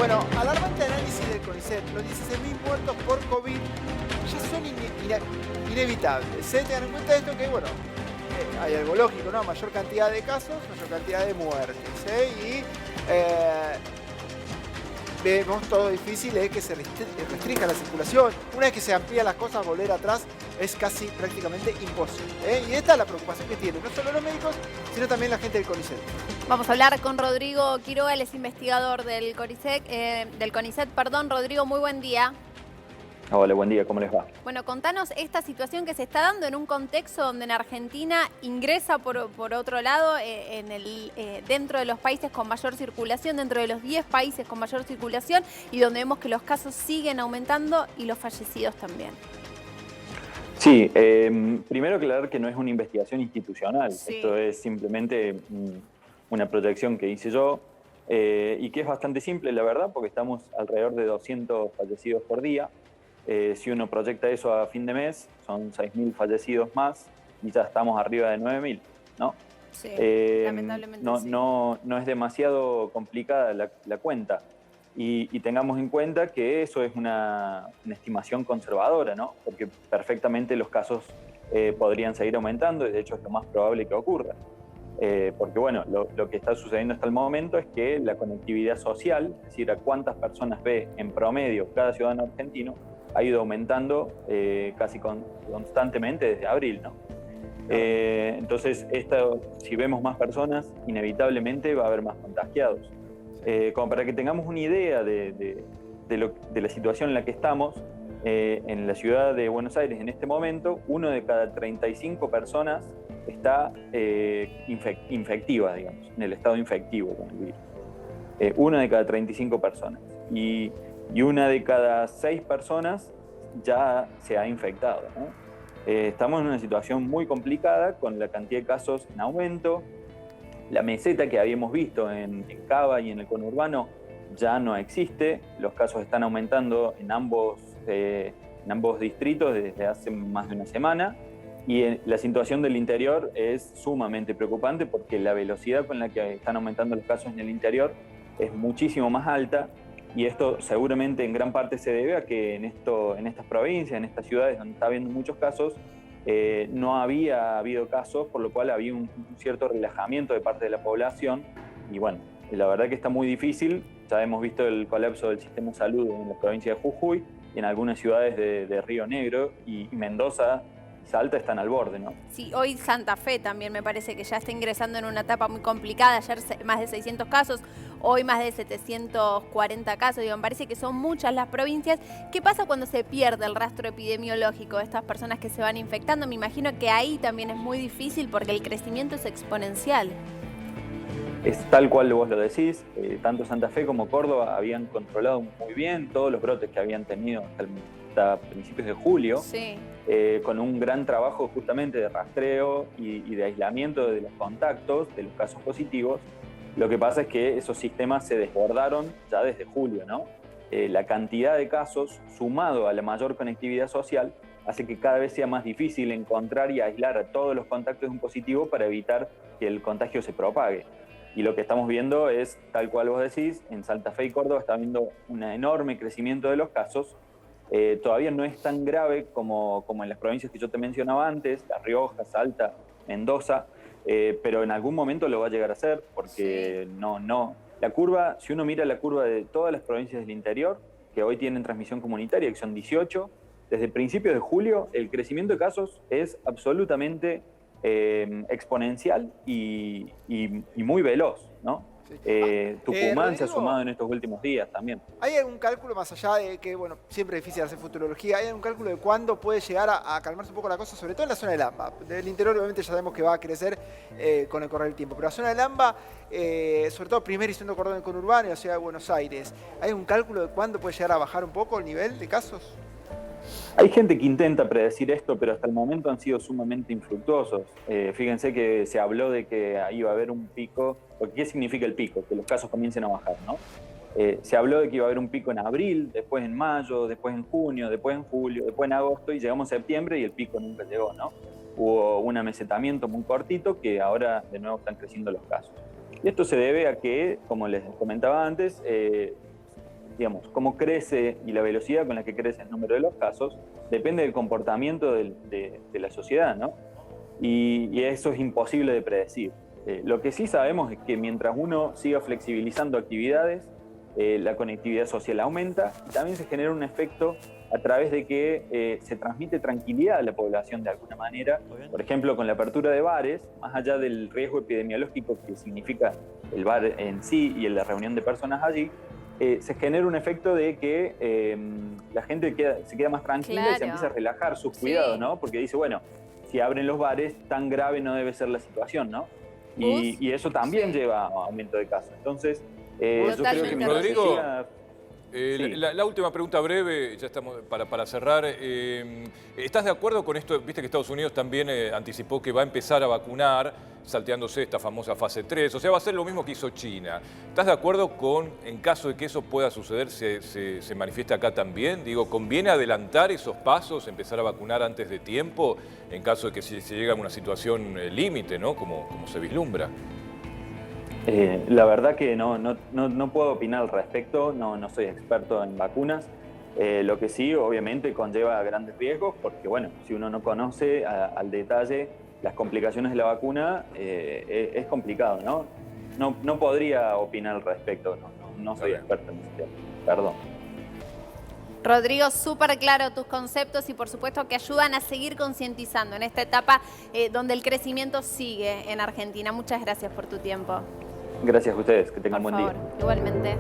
Bueno, alarmante análisis del CONICET. Los 16.000 muertos por COVID ya son inevitables. Tengan en cuenta esto que, bueno, hay algo lógico, ¿no? Mayor cantidad de casos, mayor cantidad de muertes. Y vemos todo difícil es que se restrinja la circulación. Una vez que se amplían las cosas, volver atrás es casi prácticamente imposible. Y esta es la preocupación que tienen no solo los médicos, sino también la gente del CONICET. Vamos a hablar con Rodrigo Quiroga, él es investigador del CONICET. Rodrigo, muy buen día. Hola, buen día, ¿cómo les va? Bueno, contanos esta situación que se está dando en un contexto donde en Argentina ingresa por otro lado dentro de los países con mayor circulación, dentro de los 10 países con mayor circulación, y donde vemos que los casos siguen aumentando y los fallecidos también. Sí, primero aclarar que no es una investigación institucional, Sí. Esto es simplemente una proyección que hice yo y que es bastante simple, la verdad, porque estamos alrededor de 200 fallecidos por día. Si uno proyecta eso a fin de mes, son 6.000 fallecidos más y ya estamos arriba de 9.000, ¿no? Sí, lamentablemente sí. No es demasiado complicada la cuenta. Y tengamos en cuenta que eso es una estimación conservadora, ¿no? Porque perfectamente los casos podrían seguir aumentando y de hecho es lo más probable que ocurra. Porque bueno, lo que está sucediendo hasta el momento es que la conectividad social, es decir, a cuántas personas ve en promedio cada ciudadano argentino, ha ido aumentando casi constantemente desde abril, ¿no? Entonces, si vemos más personas, inevitablemente va a haber más contagiados. Como para que tengamos una idea de la situación en la que estamos, en la ciudad de Buenos Aires en este momento, 1 de cada 35 personas está infectiva, digamos, en el estado infectivo con el virus. 1 de cada 35 personas. Y 1 de cada 6 personas ya se ha infectado, ¿no? Estamos en una situación muy complicada con la cantidad de casos en aumento. La meseta que habíamos visto en Cava y en el conurbano ya no existe. Los casos están aumentando en ambos distritos desde hace más de una semana. Y la situación del interior es sumamente preocupante porque la velocidad con la que están aumentando los casos en el interior es muchísimo más alta. Y esto seguramente en gran parte se debe a que en estas provincias, en estas ciudades donde está habiendo muchos casos, no había habido casos, por lo cual había un cierto relajamiento de parte de la población. Y bueno, la verdad que está muy difícil. Ya hemos visto el colapso del sistema de salud en la provincia de Jujuy y en algunas ciudades de Río Negro, y Mendoza y Salta están al borde, ¿no? Sí, hoy Santa Fe también me parece que ya está ingresando en una etapa muy complicada. Ayer más de 600 casos, hoy más de 740 casos. Digo, me parece que son muchas las provincias. ¿Qué pasa cuando se pierde el rastro epidemiológico de estas personas que se van infectando? Me imagino que ahí también es muy difícil porque el crecimiento es exponencial. Es tal cual vos lo decís, tanto Santa Fe como Córdoba habían controlado muy bien todos los brotes que habían tenido hasta principios de julio, Sí. Con un gran trabajo justamente de rastreo y de aislamiento de los contactos, de los casos positivos. Lo que pasa es que esos sistemas se desbordaron ya desde julio, ¿no? La cantidad de casos, sumado a la mayor conectividad social, hace que cada vez sea más difícil encontrar y aislar a todos los contactos de un positivo para evitar que el contagio se propague. Y lo que estamos viendo es, tal cual vos decís, en Santa Fe y Córdoba está habiendo un enorme crecimiento de los casos. Todavía no es tan grave como en las provincias que yo te mencionaba antes, La Rioja, Salta, Mendoza, pero en algún momento lo va a llegar a ser, porque Sí. la curva, si uno mira la curva de todas las provincias del interior, que hoy tienen transmisión comunitaria, que son 18, desde principios de julio el crecimiento de casos es absolutamente exponencial y muy veloz, ¿no? Sí. Tucumán se ha Rodrigo, sumado en estos últimos días también. ¿hay algún cálculo más allá de que, bueno, siempre es difícil hacer futurología? ¿Hay algún cálculo de cuándo puede llegar a calmarse un poco la cosa, sobre todo en la zona del AMBA? Del interior obviamente ya sabemos que va a crecer con el correr del tiempo, pero la zona del AMBA, sobre todo primer y segundo cordón del conurbano y la ciudad de Buenos Aires, ¿hay un cálculo de cuándo puede llegar a bajar un poco el nivel de casos? Hay gente que intenta predecir esto, pero hasta el momento han sido sumamente infructuosos. Fíjense que se habló de que ahí iba a haber un pico. ¿Qué significa el pico? Que los casos comiencen a bajar, ¿no? Se habló de que iba a haber un pico en abril, después en mayo, después en junio, después en julio, después en agosto, y llegamos a septiembre y el pico nunca llegó, ¿no? Hubo un amesetamiento muy cortito que ahora de nuevo están creciendo los casos. Y esto se debe a que, como les comentaba antes, digamos, cómo crece y la velocidad con la que crece el número de los casos, depende del comportamiento de la sociedad, ¿no? Y eso es imposible de predecir. Lo que sí sabemos es que mientras uno siga flexibilizando actividades, la conectividad social aumenta y también se genera un efecto a través de que se transmite tranquilidad a la población de alguna manera. Por ejemplo, con la apertura de bares, más allá del riesgo epidemiológico que significa el bar en sí y en la reunión de personas allí, se genera un efecto de que la gente se queda más tranquila y se empieza a relajar sus cuidados, ¿no? Porque dice, bueno, si abren los bares, tan grave no debe ser la situación, ¿no? Y eso también lleva a aumento de casos. Entonces, yo creo que mientras Rodrigo, la última pregunta breve, ya estamos para cerrar. ¿Estás de acuerdo con esto? Viste que Estados Unidos también anticipó que va a empezar a vacunar, salteándose esta famosa fase 3. O sea, va a ser lo mismo que hizo China. ¿Estás de acuerdo con, en caso de que eso pueda suceder, se manifieste acá también? Digo, ¿conviene adelantar esos pasos, empezar a vacunar antes de tiempo, en caso de que se llegue a una situación límite, ¿no? Como se vislumbra. La verdad que no puedo opinar al respecto, no soy experto en vacunas. Lo que sí, obviamente, conlleva grandes riesgos, porque bueno, si uno no conoce al detalle las complicaciones de la vacuna, es complicado, ¿no? No podría opinar al respecto, no soy experto en ese tema, perdón. Rodrigo, súper claro tus conceptos y por supuesto que ayudan a seguir concientizando en esta etapa donde el crecimiento sigue en Argentina. Muchas gracias por tu tiempo. Gracias a ustedes, que tengan buen día. Igualmente.